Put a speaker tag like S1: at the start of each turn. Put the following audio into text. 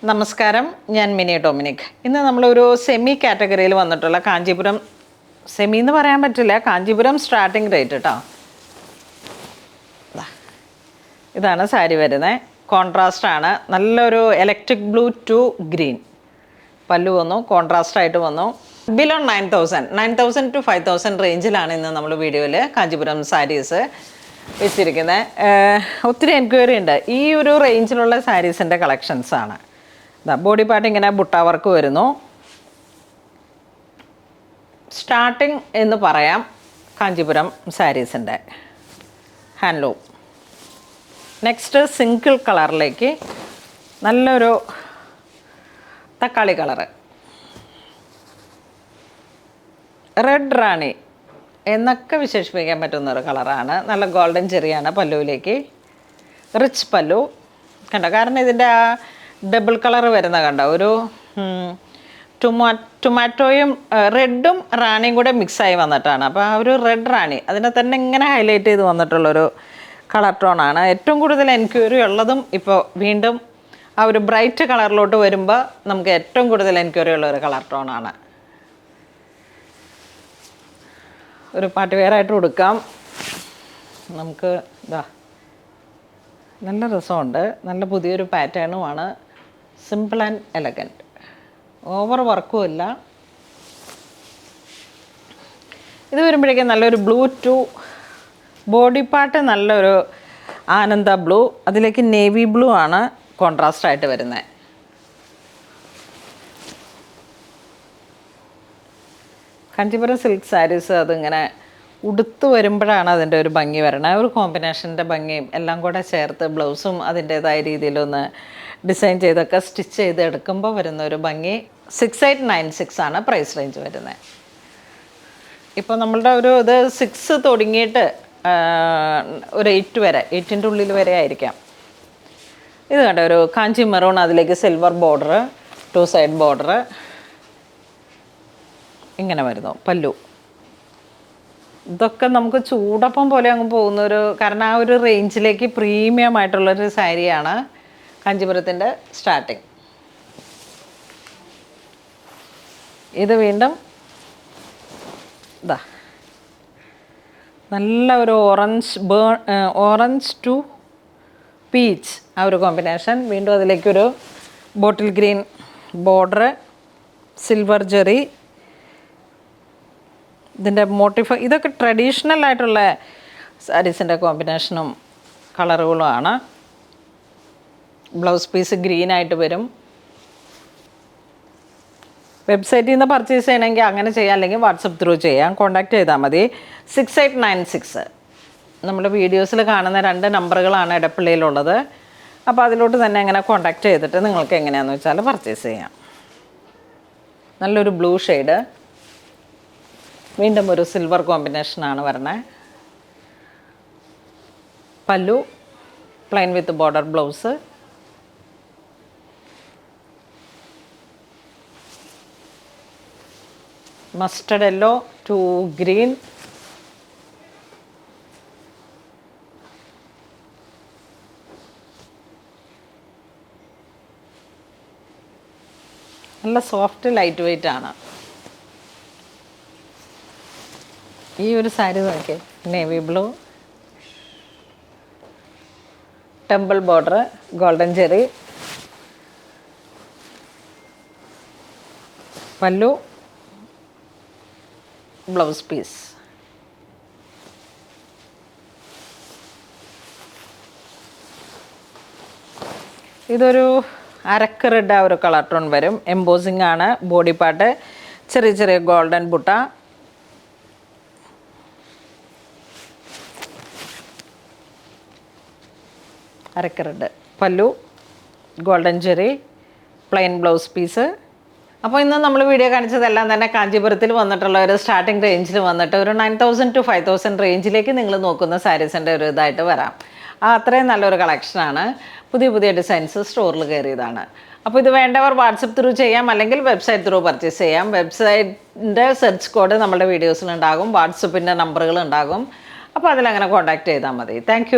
S1: നമസ്കാരം, ഞാൻ mini Dominic. ഇന്ന് നമ്മളൊരു സെമി കാറ്റഗറിയിൽ വന്നിട്ടുള്ള കാഞ്ചീപുരം, സെമി എന്ന് പറയാൻ പറ്റില്ല, കാഞ്ചീപുരം സ്റ്റാർട്ടിങ് റേറ്റ് കേട്ടോ. ഇതാണ് സാരി വരുന്നത്. കോൺട്രാസ്റ്റ് ആണ്, നല്ലൊരു ഇലക്ട്രിക് ബ്ലൂ ടു ഗ്രീൻ. പല്ലു വന്നു, കോൺട്രാസ്റ്റ് ആയിട്ട് വന്നു. ബിലോ 9,000 to 5,000 റേഞ്ചിലാണ് ഇന്ന് നമ്മൾ വീഡിയോയിൽ കാഞ്ചീപുരം സാരീസ് വെച്ചിരിക്കുന്നത്. ഒത്തിരി എൻക്വയറി ഉണ്ട്. ഈ ഒരു റേഞ്ചിലുള്ള സാരീസിൻ്റെ കളക്ഷൻസാണ്. ബോഡി പാർട്ട് ഇങ്ങനെ ബുട്ട വർക്ക് വരുന്നു. സ്റ്റാർട്ടിങ് എന്ന് പറയാം കാഞ്ചീപുരം സാരീസിൻ്റെ ഹാൻഡ്ലൂം. നെക്സ്റ്റ് സിംഗിൾ കളറിലേക്ക് നല്ലൊരു തക്കാളി കളറ്, റെഡ് റാണി എന്നൊക്കെ വിശേഷിപ്പിക്കാൻ പറ്റുന്നൊരു കളറാണ്. നല്ല ഗോൾഡൻ ചെറിയാണ് പല്ലുവിലേക്ക്, റിച്ച് പല്ലു കണ്ടോ. കാരണം ഇതിൻ്റെ ആ ഡബിൾ കളർ വരുന്ന കണ്ടോ, ഒരു ടൊമാറ്റോയും റെഡും റാണിയും കൂടെ മിക്സായി വന്നിട്ടാണ്. അപ്പോൾ ആ ഒരു റെഡ് റാണി അതിനെ തന്നെ ഇങ്ങനെ ഹൈലൈറ്റ് ചെയ്ത് വന്നിട്ടുള്ളൊരു കളർ ടോണാണ്. ഏറ്റവും കൂടുതൽ എൻക്വയറി ഉള്ളതും ഇപ്പോൾ വീണ്ടും ആ ഒരു ബ്രൈറ്റ് കളറിലോട്ട് വരുമ്പോൾ നമുക്ക് ഏറ്റവും കൂടുതൽ എൻക്വയറി ഉള്ള ഒരു കളർ ടോണാണ്. ഒരു പാർട്ടി വെയറായിട്ട് കൊടുക്കാം നമുക്ക്. ഇതാ നല്ല രസമുണ്ട്, നല്ല പുതിയൊരു പാറ്റേണുമാണ്. സിമ്പിൾ ആൻഡ് എലഗൻറ്റ്, ഓവർ വർക്കും ഇല്ല. ഇത് വരുമ്പോഴേക്കും നല്ലൊരു ബ്ലൂ ടു ബോഡി പാർട്ട്, നല്ലൊരു ആനന്ദ ബ്ലൂ, അതിലേക്ക് നേവി ബ്ലൂ ആണ് കോൺട്രാസ്റ്റ് ആയിട്ട് വരുന്നത്. കാഞ്ചീപുരം സിൽക്ക് സാരീസ് അതിങ്ങനെ ഉടുത്ത് വരുമ്പോഴാണ് അതിൻ്റെ ഒരു ഭംഗി വരണത്. ഒരു കോമ്പിനേഷൻ്റെ ഭംഗിയും എല്ലാം കൂടെ ചേർത്ത് ബ്ലൗസും അതിൻ്റേതായ രീതിയിലൊന്ന് ഡിസൈൻ ചെയ്തൊക്കെ സ്റ്റിച്ച് ചെയ്ത് എടുക്കുമ്പോൾ വരുന്ന ഒരു ഭംഗി. 6896 ആണ് പ്രൈസ് റേഞ്ച് വരുന്നത്. ഇപ്പോൾ നമ്മളുടെ ഒരു ഇത് 6 തുടങ്ങിയിട്ട് ഒരു 8 വരെ, 8ൻ്റെ ഉള്ളിൽ വരെ ആയിരിക്കാം. ഇത് കണ്ട ഒരു കാഞ്ചി മെറൂൺ, അതിലേക്ക് സിൽവർ ബോർഡർ, 2 സൈഡ് ബോർഡർ ഇങ്ങനെ വരുന്നു. പല്ലു ഇതൊക്കെ നമുക്ക് ചൂടപ്പം പോലെ അങ്ങ് പോകുന്നൊരു, കാരണം ആ ഒരു റേഞ്ചിലേക്ക് പ്രീമിയം ആയിട്ടുള്ളൊരു സാരിയാണ് കാഞ്ചീപുരത്തിൻ്റെ സ്റ്റാർട്ടിങ്. ഇത് വീണ്ടും ഇതാ നല്ല ഒരു ഓറഞ്ച് ടു പീച്ച് ആ ഒരു കോമ്പിനേഷൻ. വീണ്ടും അതിലേക്കൊരു bottle green border, silver zari, ഇതിൻ്റെ മോട്ടിഫ്. ഇതൊക്കെ ട്രഡീഷണൽ ആയിട്ടുള്ള സാരീസിൻ്റെ കോമ്പിനേഷനും കളറുകളുമാണ്. ബ്ലൗസ് പീസ് ഗ്രീനായിട്ട് വരും. വെബ്സൈറ്റിൽ നിന്ന് പർച്ചേസ് ചെയ്യണമെങ്കിൽ അങ്ങനെ ചെയ്യാം, അല്ലെങ്കിൽ വാട്സപ്പ് ത്രൂ ചെയ്യാം. കോൺടാക്റ്റ് ചെയ്താൽ മതി. 6896 നമ്മുടെ വീഡിയോസിൽ കാണുന്ന 2 നമ്പറുകളാണ് ഇടപ്പള്ളിയിലുള്ളത്. അപ്പോൾ അതിലോട്ട് തന്നെ അങ്ങനെ കോൺടാക്റ്റ് ചെയ്തിട്ട് നിങ്ങൾക്ക് എങ്ങനെയാണെന്ന് വെച്ചാൽ പർച്ചേസ് ചെയ്യാം. നല്ലൊരു ബ്ലൂ ഷെയ്ഡ്, വീണ്ടും ഒരു സിൽവർ കോമ്പിനേഷനാണ് വരണേ. Pallu plain with border blouse. Mustard yellow to green. നല്ല സോഫ്റ്റ് ലൈറ്റ് വെയ്റ്റ് ആണ്. ഈ ഒരു സാരി നോക്കിയേ, navy blue, temple border, golden zari, pallu, blouse piece. ഇതൊരു അരക്ക് റെഡ് ആ ഒരു കളർ ടോൺ വരും. എംബോസിങ് ആണ് ബോഡി പാർട്ട്, ചെറിയ ചെറിയ ഗോൾഡൻ ബുട്ട. അരക്ക് red pallu, golden zari, plain blouse piece. അപ്പോൾ ഇന്ന് നമ്മൾ വീഡിയോ കാണിച്ചതെല്ലാം തന്നെ കാഞ്ചീപുരത്തിൽ വന്നിട്ടുള്ള ഒരു സ്റ്റാർട്ടിംഗ് റേഞ്ചിൽ വന്നിട്ട് ഒരു 9,000 to 5,000 റേഞ്ചിലേക്ക് നിങ്ങൾ നോക്കുന്ന സാരീസിൻ്റെ ഒരു ഇതായിട്ട് വരാം. അത്രയും നല്ലൊരു കളക്ഷനാണ്. പുതിയ പുതിയ ഡിസൈൻസ് സ്റ്റോറിൽ കയറിയതാണ്. അപ്പോൾ ഇത് വേണ്ടവർ വാട്സപ്പ് ത്രൂ ചെയ്യാം, അല്ലെങ്കിൽ വെബ്സൈറ്റ് ത്രൂ പർച്ചേസ് ചെയ്യാം. വെബ്സൈറ്റിൻ്റെ സെർച്ച് കോഡ് നമ്മുടെ വീഡിയോസിലുണ്ടാകും, വാട്സപ്പിൻ്റെ നമ്പറുകൾ ഉണ്ടാകും. അപ്പോൾ അതിലങ്ങനെ കോൺടാക്റ്റ് ചെയ്താൽ മതി. താങ്ക്